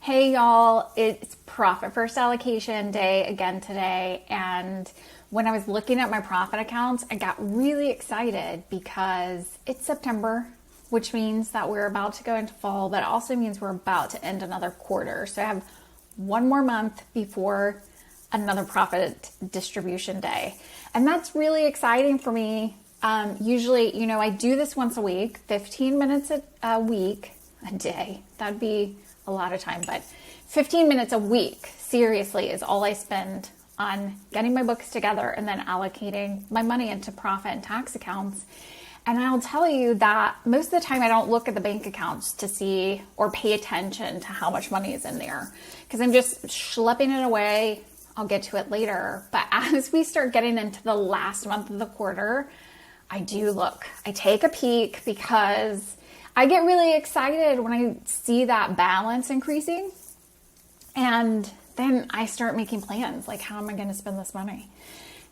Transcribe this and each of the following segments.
Hey y'all, it's Profit First Allocation Day again today, and when I was looking at my profit accounts, I got really excited because it's September, which means that we're about to go into fall, but it also means we're about to end another quarter. So I have one more month before another profit distribution day, and that's really exciting for me. Usually, I do this once a week, 15 minutes a day. That'd be a lot of time, but 15 minutes a week, seriously, is all I spend on getting my books together and then allocating my money into profit and tax accounts. And I'll tell you that most of the time I don't look at the bank accounts to see or pay attention to how much money is in there because I'm just schlepping it away. I'll get to it later. But as we start getting into the last month of the quarter, I do look. I take a peek because I get really excited when I see that balance increasing, and then I start making plans, like how am I going to spend this money?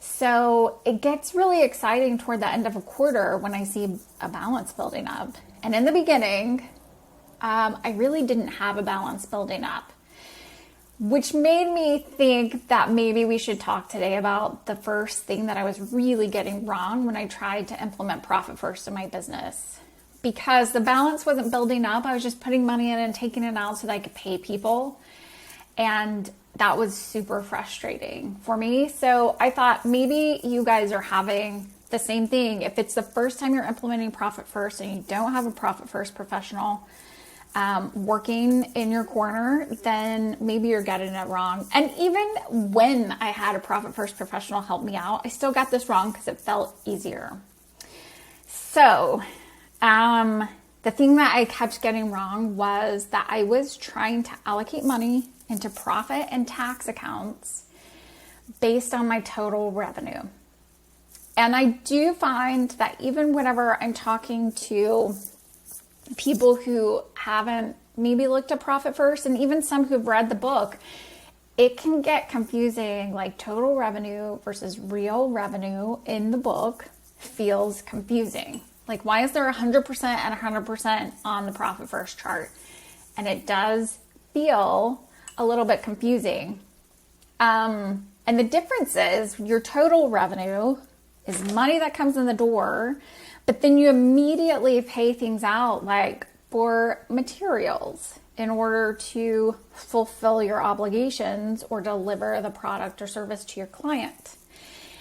So it gets really exciting toward the end of a quarter when I see a balance building up. And in the beginning, I really didn't have a balance building up, which made me think that maybe we should talk today about the first thing that I was really getting wrong when I tried to implement Profit First in my business. Because the balance wasn't building up. I was just putting money in and taking it out so that I could pay people. And that was super frustrating for me. So I thought maybe you guys are having the same thing. If it's the first time you're implementing Profit First and you don't have a Profit First professional working in your corner, then maybe you're getting it wrong. And even when I had a Profit First professional help me out, I still got this wrong because it felt easier. So the thing that I kept getting wrong was that I was trying to allocate money into profit and tax accounts based on my total revenue. And I do find that even whenever I'm talking to people who haven't maybe looked at Profit First, and even some who've read the book, it can get confusing, like total revenue versus real revenue in the book feels confusing. Like, why is there 100% and 100% on the Profit First chart? And it does feel a little bit confusing. And the difference is your total revenue is money that comes in the door, but then you immediately pay things out, like for materials, in order to fulfill your obligations or deliver the product or service to your client.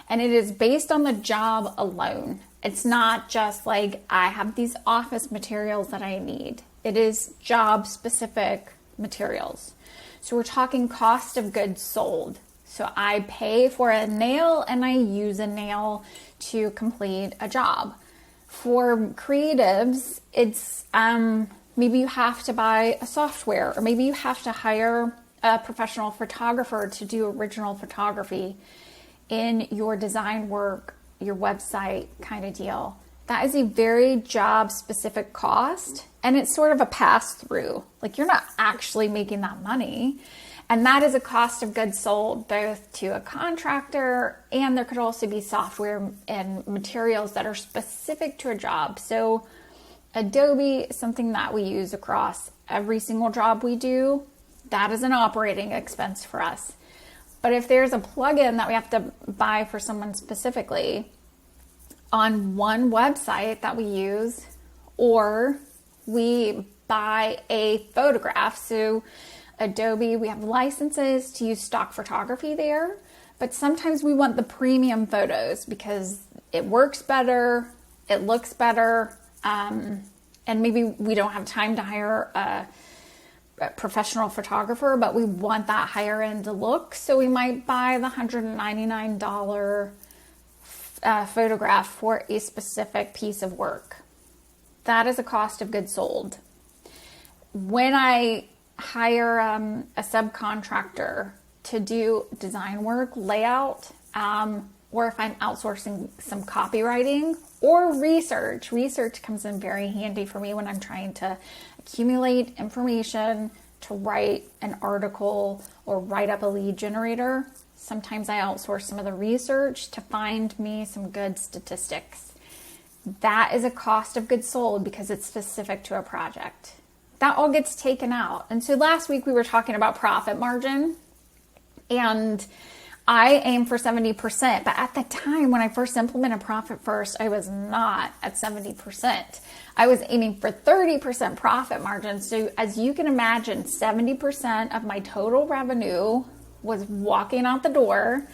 And it is based on the job alone. It's not just like I have these office materials that I need. It is job specific materials. So we're talking cost of goods sold. So I pay for a nail and I use a nail to complete a job. For creatives, it's maybe you have to buy a software, or maybe you have to hire a professional photographer to do original photography in your design work, your website kind of deal. That is a very job specific cost, and it's sort of a pass through. Like, you're not actually making that money. And that is a cost of goods sold both to a contractor, and there could also be software and materials that are specific to a job. So Adobe is something that we use across every single job we do. That is an operating expense for us. But if there's a plugin that we have to buy for someone specifically on one website that we use, or we buy a photograph. So Adobe, we have licenses to use stock photography there, but sometimes we want the premium photos because it works better, it looks better, and maybe we don't have time to hire a professional photographer, but we want that higher end look. So we might buy the $199 photograph for a specific piece of work. That is a cost of goods sold. When I hire a subcontractor to do design work, layout, or if I'm outsourcing some copywriting or research comes in very handy for me when I'm trying to accumulate information to write an article or write up a lead generator. Sometimes I outsource some of the research to find me some good statistics. That is a cost of goods sold because it's specific to a project. that all gets taken out. And so last week we were talking about profit margin, and I aim for 70%, but at the time when I first implemented Profit First, I was not at 70%. I was aiming for 30% profit margin. So as you can imagine, 70% of my total revenue was walking out the door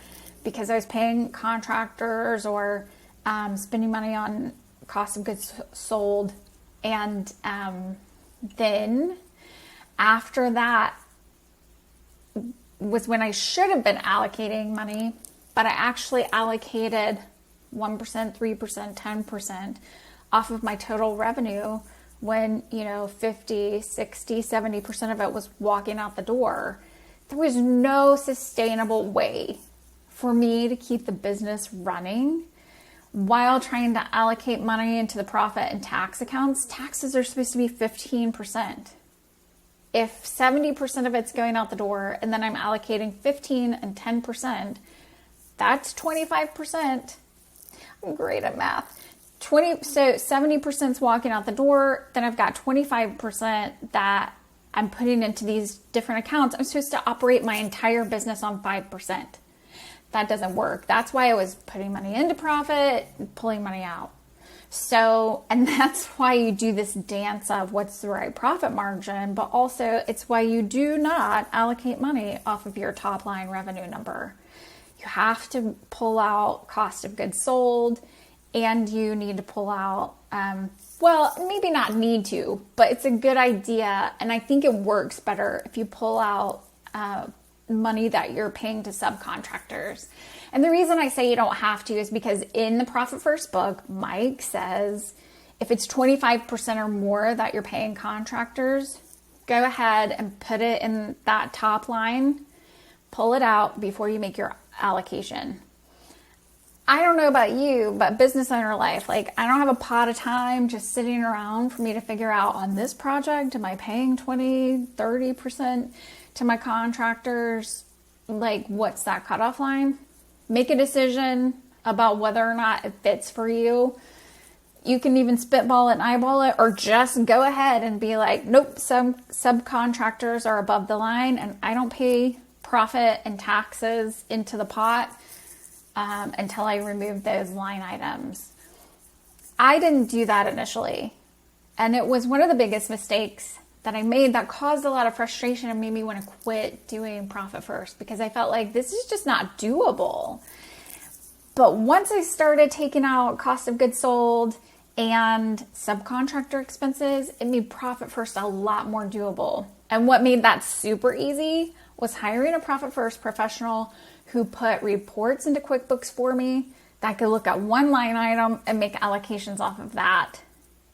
because I was paying contractors or spending money on cost of goods sold. And then after that was when I should have been allocating money, but I actually allocated 1%, 3%, 10% off of my total revenue when, 50, 60, 70% of it was walking out the door. There was no sustainable way for me to keep the business running while trying to allocate money into the profit and tax accounts. Taxes are supposed to be 15%. If 70% of it's going out the door and then I'm allocating 15 and 10%, that's 25%. I'm great at math. So 70% is walking out the door. Then I've got 25% that I'm putting into these different accounts. I'm supposed to operate my entire business on 5%. That doesn't work. That's why I was putting money into profit, pulling money out. So, and that's why you do this dance of what's the right profit margin, but also it's why you do not allocate money off of your top line revenue number. You have to pull out cost of goods sold, and you need to pull out, well, maybe not need to, but it's a good idea. And I think it works better if you pull out money that you're paying to subcontractors. And the reason I say you don't have to is because in the Profit First book, Mike says if it's 25% or more that you're paying contractors, go ahead and put it in that top line, pull it out before you make your allocation. I don't know about you, but business owner life, I don't have a pot of time just sitting around for me to figure out on this project, am I paying 20, 30% to my contractors? What's that cutoff line? Make a decision about whether or not it fits for you. You can even spitball it and eyeball it, or just go ahead and be like, nope, some subcontractors are above the line and I don't pay profit and taxes into the pot until I remove those line items. I didn't do that initially. And it was one of the biggest mistakes that I made that caused a lot of frustration and made me want to quit doing Profit First, because I felt like this is just not doable. But once I started taking out cost of goods sold and subcontractor expenses, it made Profit First a lot more doable. And what made that super easy was hiring a Profit First professional who put reports into QuickBooks for me that could look at one line item and make allocations off of that,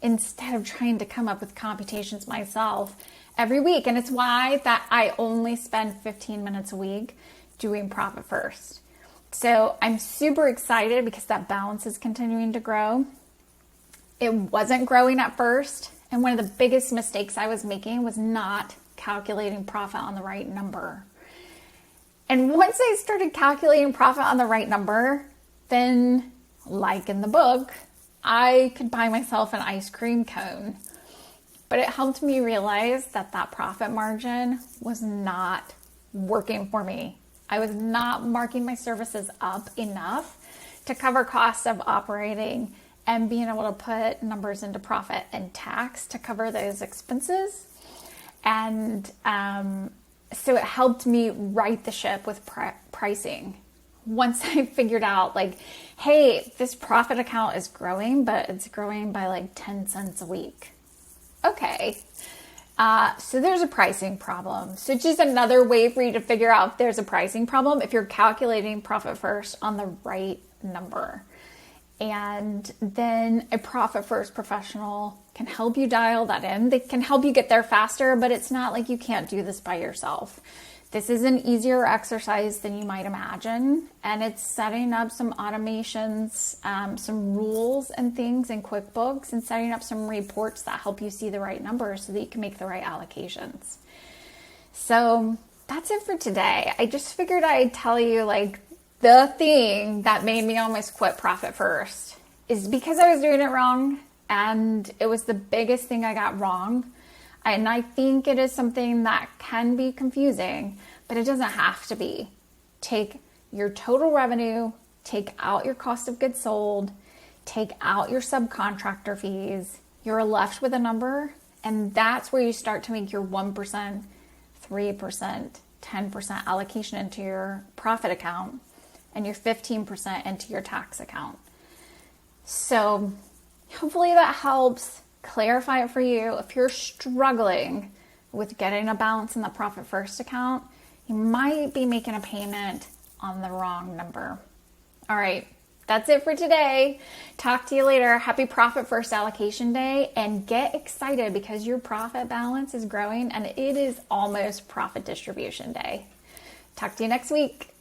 instead of trying to come up with computations myself every week. And it's why that I only spend 15 minutes a week doing Profit First. So I'm super excited because that balance is continuing to grow. It wasn't growing at first. And one of the biggest mistakes I was making was not calculating profit on the right number. And once I started calculating profit on the right number, then, like in the book, I could buy myself an ice cream cone. But it helped me realize that that profit margin was not working for me. I was not marking my services up enough to cover costs of operating and being able to put numbers into profit and tax to cover those expenses. And so it helped me right the ship with pricing. Once I figured out hey, this profit account is growing, but it's growing by 10 cents a week. Okay. So there's a pricing problem. So just another way for you to figure out if there's a pricing problem, if you're calculating Profit First on the right number. And then a Profit First professional can help you dial that in. They can help you get there faster, but it's not like you can't do this by yourself. This is an easier exercise than you might imagine, and it's setting up some automations, some rules and things in QuickBooks, and setting up some reports that help you see the right numbers so that you can make the right allocations. So that's it for today. I just figured I'd tell you the thing that made me almost quit Profit First is because I was doing it wrong, and it was the biggest thing I got wrong. And I think it is something that can be confusing, but it doesn't have to be. Take your total revenue, take out your cost of goods sold, take out your subcontractor fees. You're left with a number, and that's where you start to make your 1%, 3%, 10% allocation into your profit account and your 15% into your tax account. So hopefully that helps clarify it for you. If you're struggling with getting a balance in the profit first account, you might be making a payment on the wrong number. All right, that's it for today. Talk to you later. Happy Profit First Allocation Day, and get excited because your profit balance is growing and it is almost Profit Distribution Day. Talk to you next week.